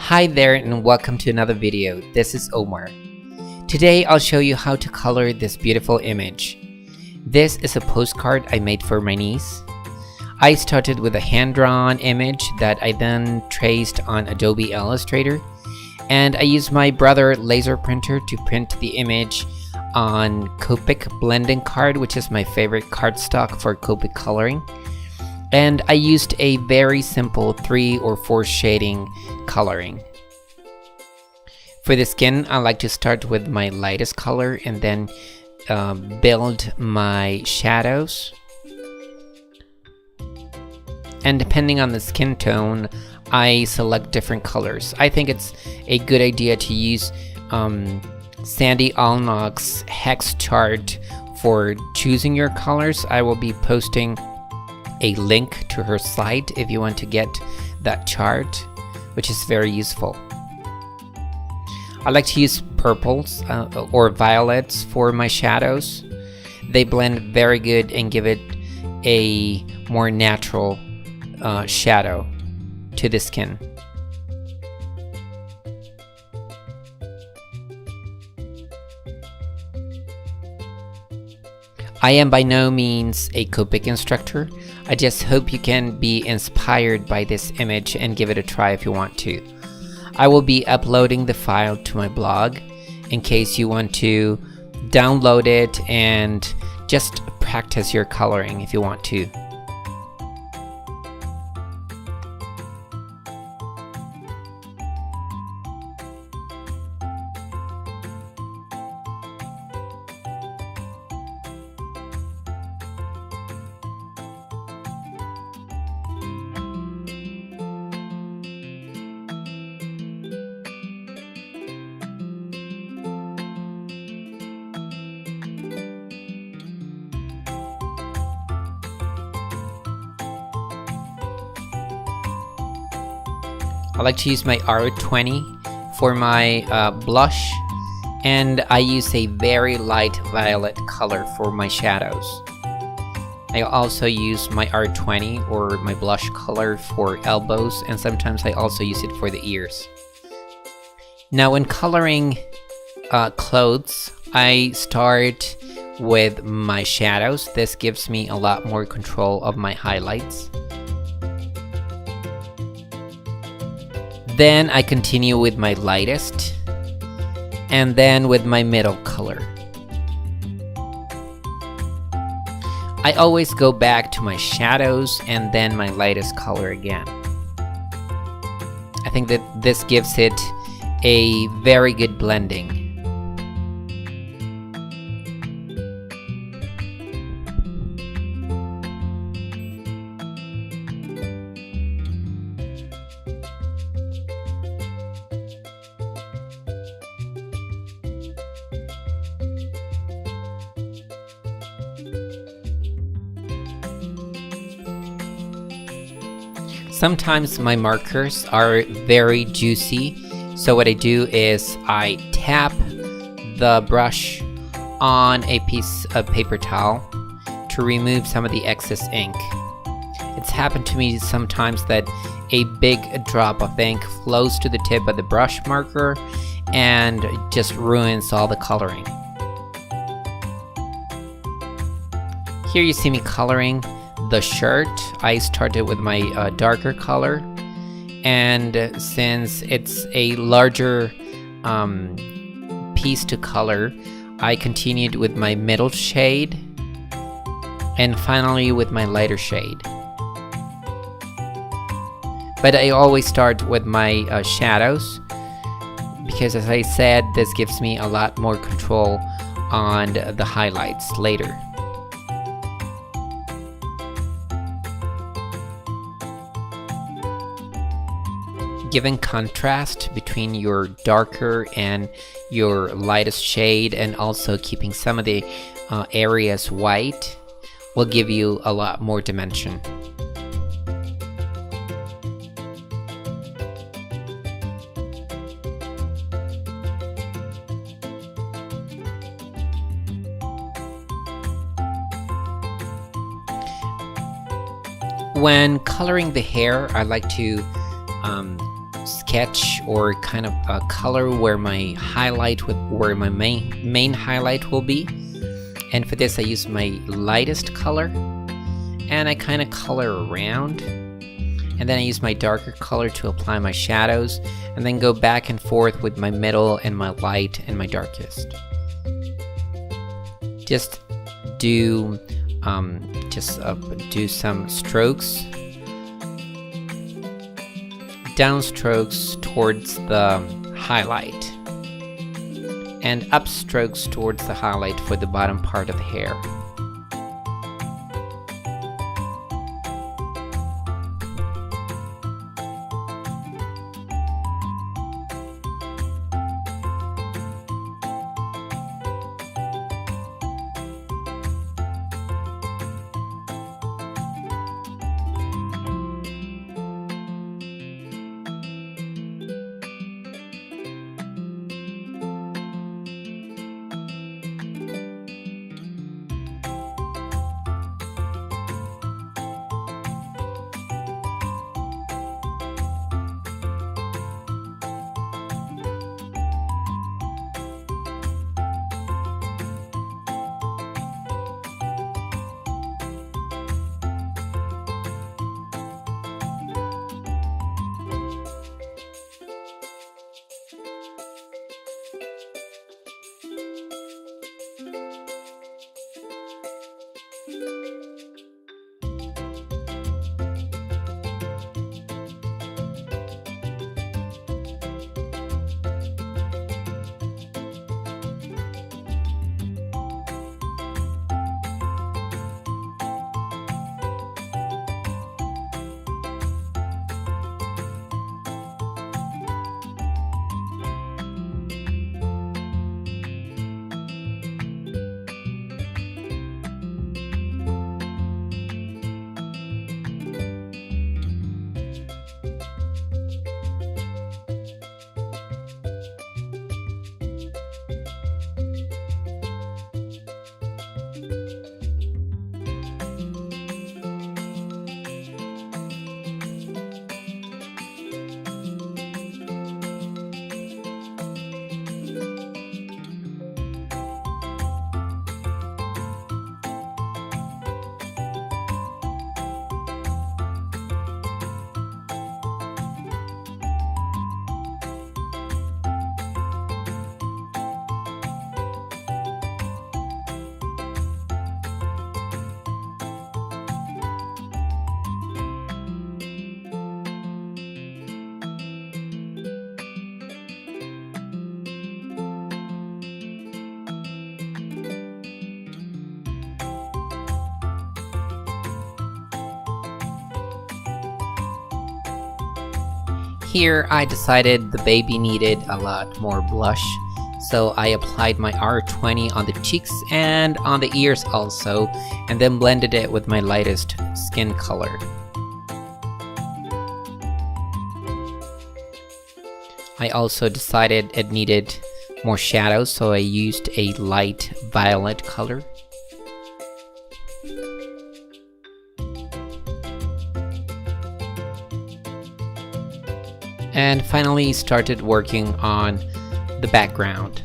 Hi there and welcome to another video. This is Omar. Today I'll show you how to color this beautiful image. This is a postcard I made for my niece. I started with a hand-drawn image that I then traced on Adobe Illustrator, and I used my brother laser printer to print the image on Copic blending card, which is my favorite cardstock for Copic coloring. And I used a very simple 3 or 4 shading coloring. For the skin, I like to start with my lightest color and then build my shadows. And depending on the skin tone, I select different colors. I think it's a good idea to use Sandy Allnock's hex chart for choosing your colors. I will be posting a link to her site if you want to get that chart, which is very useful. I like to use purples or violets for my shadows. They blend very good and give it a more natural shadow to the skin. I am by no means a Copic instructor. I just hope you can be inspired by this image and give it a try if you want to. I will be uploading the file to my blog in case you want to download it and just practice your coloring if you want to. I like to use my R20 for my blush, and I use a very light violet color for my shadows. I also use my R20 or my blush color for elbows, and sometimes I also use it for the ears. Now when coloring clothes, I start with my shadows. This gives me a lot more control of my highlights. Then I continue with my lightest, and then with my middle color. I always go back to my shadows and then my lightest color again. I think that this gives it a very good blending. Sometimes my markers are very juicy, so what I do is I tap the brush on a piece of paper towel to remove some of the excess ink. It's happened to me sometimes that a big drop of ink flows to the tip of the brush marker and just ruins all the coloring. Here you see me coloring the shirt. I started with my darker color, and since it's a larger piece to color, I continued with my middle shade and finally with my lighter shade. But I always start with my shadows because, as I said, this gives me a lot more control on the highlights later. Giving contrast between your darker and your lightest shade, and also keeping some of the areas white, will give you a lot more dimension. When coloring the hair, I like to sketch or kind of a color where my main highlight will be. And for this I use my lightest color and I kind of color around, and then I use my darker color to apply my shadows, and then go back and forth with my middle and my light and my darkest. Just do some strokes, down strokes towards the highlight, and up strokes towards the highlight for the bottom part of the hair. Here I decided the baby needed a lot more blush, so I applied my R20 on the cheeks and on the ears also, and then blended it with my lightest skin color. I also decided it needed more shadows, so I used a light violet color. And finally started working on the background.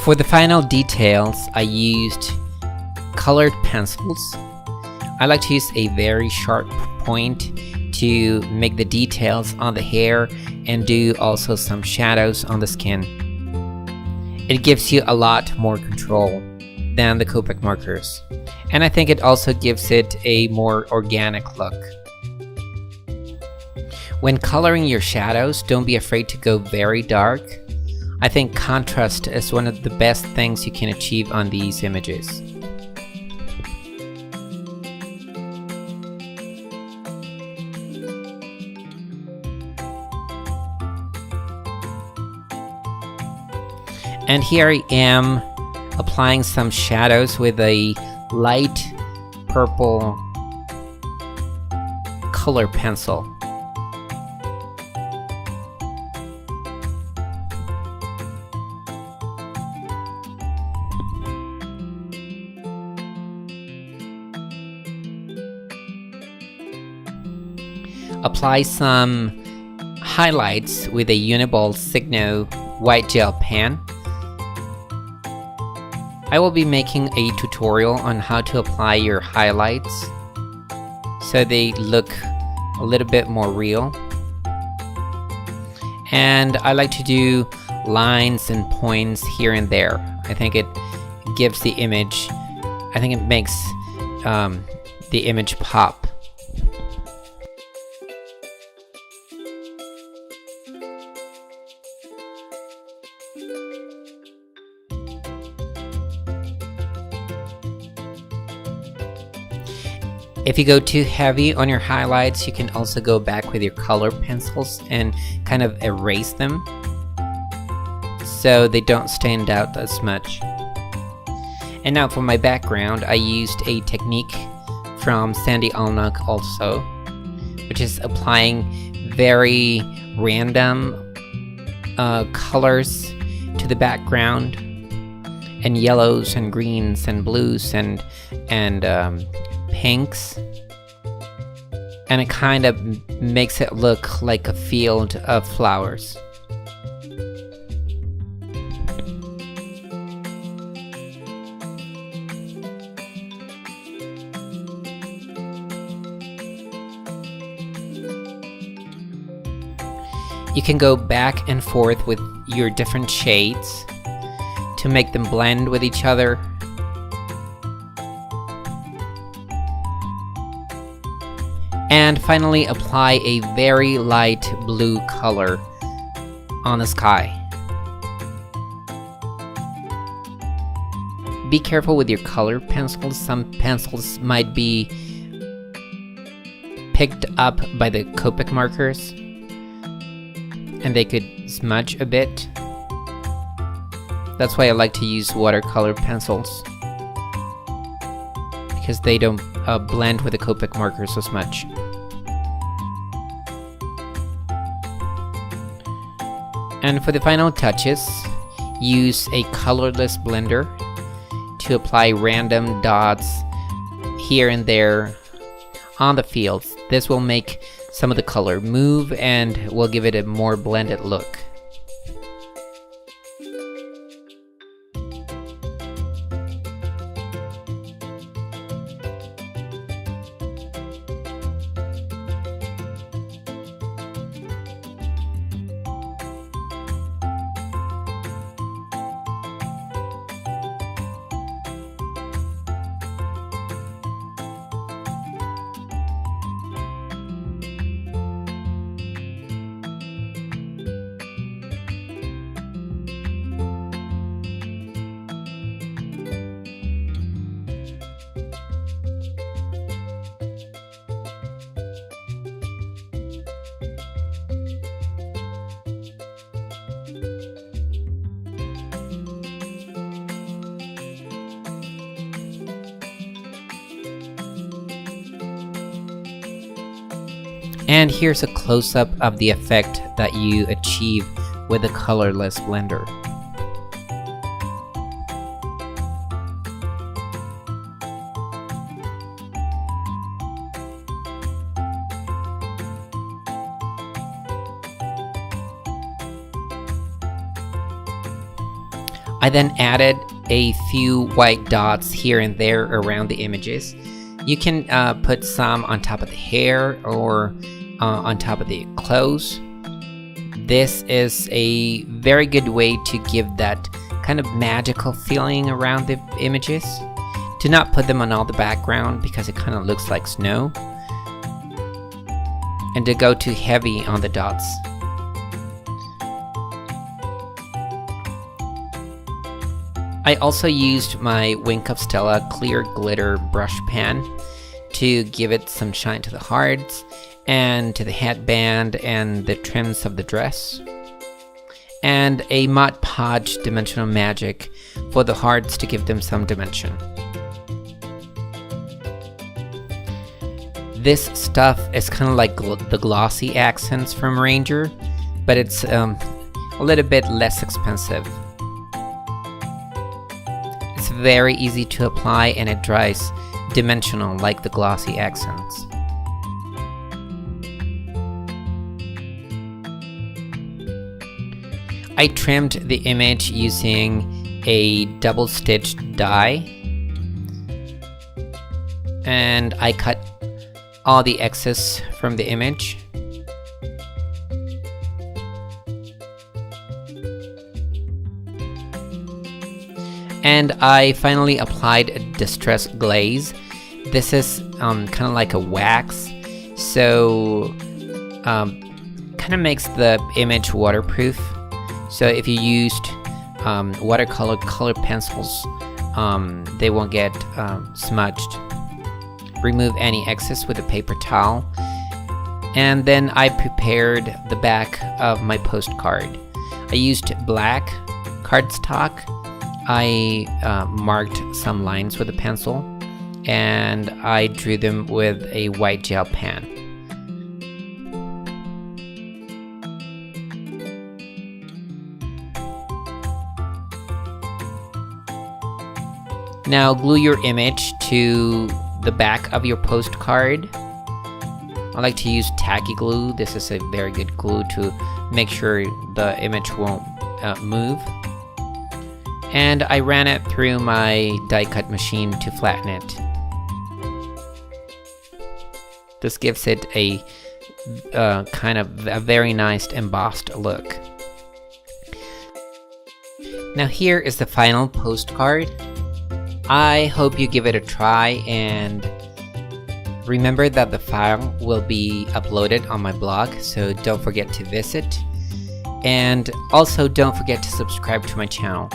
For the final details, I used colored pencils. I like to use a very sharp point to make the details on the hair and do also some shadows on the skin. It gives you a lot more control than the Copic markers. And I think it also gives it a more organic look. When coloring your shadows, don't be afraid to go very dark. I think contrast is one of the best things you can achieve on these images. And here I am applying some shadows with a light purple color pencil. apply some highlights with a Uniball Signo white gel pen. I will be making a tutorial on how to apply your highlights so they look a little bit more real. And I like to do lines and points here and there. I think it gives the image, I think it makes the image pop. If you go too heavy on your highlights, you can also go back with your color pencils and kind of erase them so they don't stand out as much. And now for my background, I used a technique from Sandy Allnock also, which is applying very random colors to the background, and yellows and greens and blues and pinks, and it kind of makes it look like a field of flowers. You can go back and forth with your different shades to make them blend with each other. And finally, apply a very light blue color on the sky. Be careful with your color pencils. Some pencils might be picked up by the Copic markers, and they could smudge a bit. That's why I like to use watercolor pencils, because they don't blend with the Copic markers as much. And for the final touches, use a colorless blender to apply random dots here and there on the fields. This will make some of the color move and will give it a more blended look. And here's a close-up of the effect that you achieve with a colorless blender. I then added a few white dots here and there around the images. You can put some on top of the hair or on top of the clothes. This is a very good way to give that kind of magical feeling around the images. Do not put them on all the background because it kind of looks like snow. And to go too heavy on the dots. I also used my Wink of Stella clear glitter brush pen to give it some shine to the hearts and to the headband and the trims of the dress, and a Mod Podge Dimensional Magic for the hearts to give them some dimension. This stuff is kind of like the glossy accents from Ranger, but it's a little bit less expensive. It's very easy to apply and it dries dimensional like the glossy accents. I trimmed the image using a double stitched die, and I cut all the excess from the image. And I finally applied a distress glaze. This is kind of like a wax, so kind of makes the image waterproof. So if you used watercolor color pencils, they won't get smudged. Remove any excess with a paper towel. And then I prepared the back of my postcard. I used black cardstock. I marked some lines with a pencil, and I drew them with a white gel pen. Now glue your image to the back of your postcard. I like to use tacky glue. This is a very good glue to make sure the image won't move. And I ran it through my die cut machine to flatten it. This gives it a kind of a very nice embossed look. Now here is the final postcard. I hope you give it a try, and remember that the file will be uploaded on my blog, so don't forget to visit. And also don't forget to subscribe to my channel.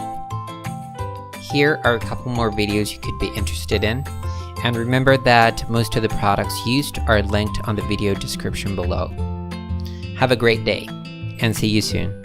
Here are a couple more videos you could be interested in, and remember that most of the products used are linked on the video description below. Have a great day, and see you soon.